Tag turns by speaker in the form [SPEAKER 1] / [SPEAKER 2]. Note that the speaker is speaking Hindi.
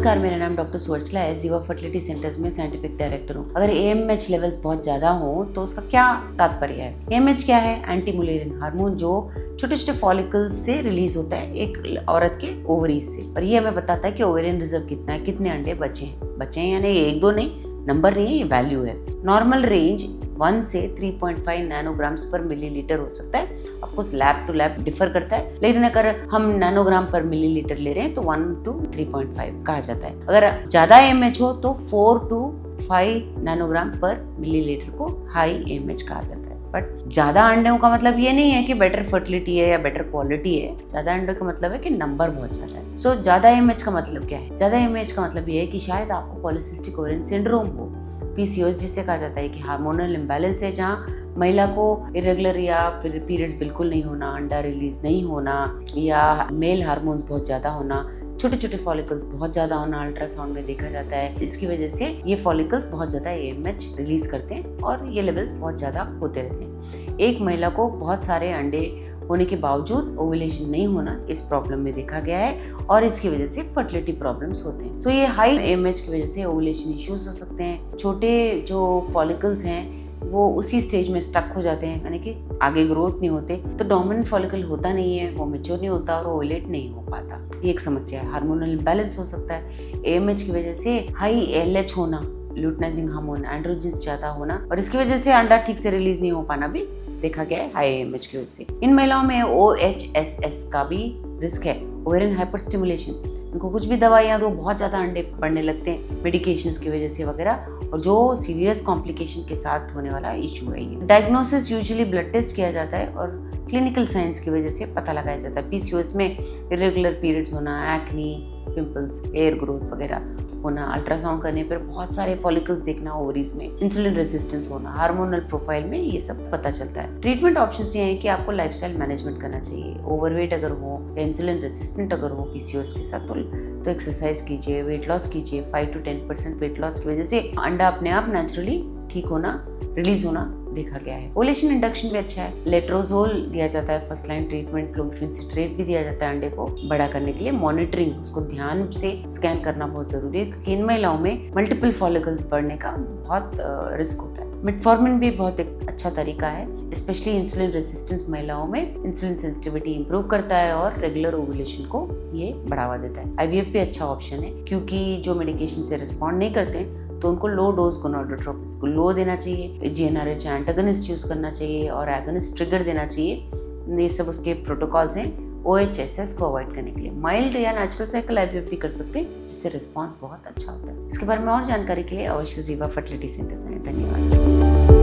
[SPEAKER 1] नमस्कार, मेरा नाम डॉक्टर सुवर्चला है। जीवा फर्टिलिटी सेंटर्स में साइंटिफिक डायरेक्टर हूँ। अगर AMH लेवल्स बहुत ज्यादा हो तो उसका क्या तात्पर्य है? AMH क्या है? एंटी मुलेरियन हार्मोन, जो छोटे छोटे फॉलिकल्स से रिलीज होता है एक औरत के ओवरीज से, और ये हमें बताता है कि ओवेरियन रिजर्व कितना है, कितने अंडे बचे हैं यानी एक दो नहीं, नंबर नहीं है, ये वैल्यू है। नॉर्मल रेंज 1 से 3.5 नैनोग्राम्स पर मिलीलीटर हो सकता है। Of course lab to lab differ करता है, लेकिन अगर हम नैनोग्राम पर मिलीलीटर ले रहे हैं तो 1 to 3.5 कहा जाता है। अगर ज्यादा AMH हो तो 4 to 5 नैनोग्राम पर मिलीलीटर को हाई AMH कहा जाता है। बट ज्यादा अंडों का मतलब ये नहीं है कि बेटर फर्टिलिटी है या बेटर क्वालिटी है। ज्यादा अंडों का मतलब है कि नंबर बहुत ज्यादा है। सो ज्यादा AMH का मतलब क्या है? ज्यादा AMH का मतलब ये है कि शायद आपको पॉलीसिस्टिक ओवेरियन सिंड्रोम हो, PCOS जिसे कहा जाता है कि हार्मोनल इम्बैलेंस है, जहाँ महिला को इरेगुलर या फिर पीरियड्स बिल्कुल नहीं होना, अंडा रिलीज नहीं होना, या मेल हार्मोन्स बहुत ज्यादा होना, छोटे छोटे फॉलिकल्स बहुत ज्यादा होना अल्ट्रासाउंड में देखा जाता है। इसकी वजह से ये फॉलिकल्स बहुत ज्यादा AMH रिलीज करते हैं और ये लेवल्स बहुत ज्यादा होते रहते हैं। एक महिला को बहुत सारे अंडे होने के बावजूद ओवुलेशन नहीं होना इस प्रॉब्लम में देखा गया है, और इसकी वजह से फर्टिलिटी प्रॉब्लम्स होते हैं। सो ये हाई AMH की वजह से ओवुलेशन इश्यूज हो सकते हैं। छोटे जो फॉलिकल्स हैं वो उसी स्टेज में स्टक हो जाते हैं, यानी कि आगे ग्रोथ नहीं होते, तो डोमिनेंट फॉलिकल होता नहीं है, वो मैच्योर नहीं होता और ओवुलेट नहीं हो पाता। ये एक समस्या है। हार्मोनल इम्बैलेंस हो सकता है। AMH की वजह से हाई LH होना, ल्यूटिनाइजिंग हार्मोन एंड्रोजेंस ज्यादा होना, और इसकी वजह से अंडा ठीक से रिलीज नहीं हो पाना भी देखा गया है हाई AMH की वजह से। इन महिलाओं में OHSS का भी रिस्क है, ओवेरियन हाइपरस्टिमुलेशन। इनको कुछ भी दवाइयाँ दो, बहुत ज़्यादा अंडे पड़ने लगते हैं मेडिकेशंस की वजह से वगैरह, और जो सीरियस कॉम्प्लिकेशन के साथ होने वाला इशू है ये। डायग्नोसिस यूजुअली ब्लड टेस्ट किया जाता है और क्लिनिकल साइंस की वजह से पता लगाया जाता है। PCOS में इरेगुलर पीरियड्स होना, एक्नी, पिंपल्स, हेयर ग्रोथ वगैरह होना, अल्ट्रासाउंड करने पर बहुत सारे फॉलिकल्स देखना ओवरीज में, इंसुलिन रेजिस्टेंस होना, हार्मोनल प्रोफाइल में ये सब पता चलता है। ट्रीटमेंट ऑप्शंस ये हैं कि आपको लाइफस्टाइल मैनेजमेंट करना चाहिए। ओवरवेट अगर हो या इंसुलिन रेजिस्टेंट अगर हो PCOS के साथ तो एक्सरसाइज कीजिए, वेट लॉस कीजिए। 5 to 10% वेट लॉस की वजह से अंडा अपने आप नेचुरली ठीक होना, रिलीज होना देखा गया है। ओवुलेशन इंडक्शन भी अच्छा है। लेट्रोजोल दिया जाता है first line treatment. Clomiphene citrate भी दिया जाता है अंडे को बड़ा करने के लिए। मॉनिटरिंग, उसको ध्यान से स्कैन करना बहुत जरूरी है, क्योंकि इन महिलाओं में मल्टीपल फॉलिकल्स बढ़ने का बहुत रिस्क होता है। मेटफॉर्मिन भी बहुत एक अच्छा तरीका है, स्पेशली इंसुलिन रेजिस्टेंस महिलाओं में इंसुलिन सेंसिटिविटी इंप्रूव करता है और रेगुलर ओवुलेशन को ये बढ़ावा देता है। IVF भी अच्छा ऑप्शन है, क्योंकि जो मेडिकेशन से रिस्पॉन्ड नहीं करते तो उनको लो डोज गोनाडोट्रोपिन को लो देना चाहिए, GnRH एंटागनिस्ट यूज करना चाहिए और एगनिस्ट ट्रिगर देना चाहिए। ये सब उसके प्रोटोकॉल्स हैं OHSS को अवॉइड करने के लिए। माइल्ड या नेचुरल साइकिल IVF भी कर सकते हैं, जिससे रिस्पॉन्स बहुत अच्छा होता है। इसके बारे में और जानकारी के लिए अवश्य जीवा फर्टिलिटी सेंटर से। धन्यवाद।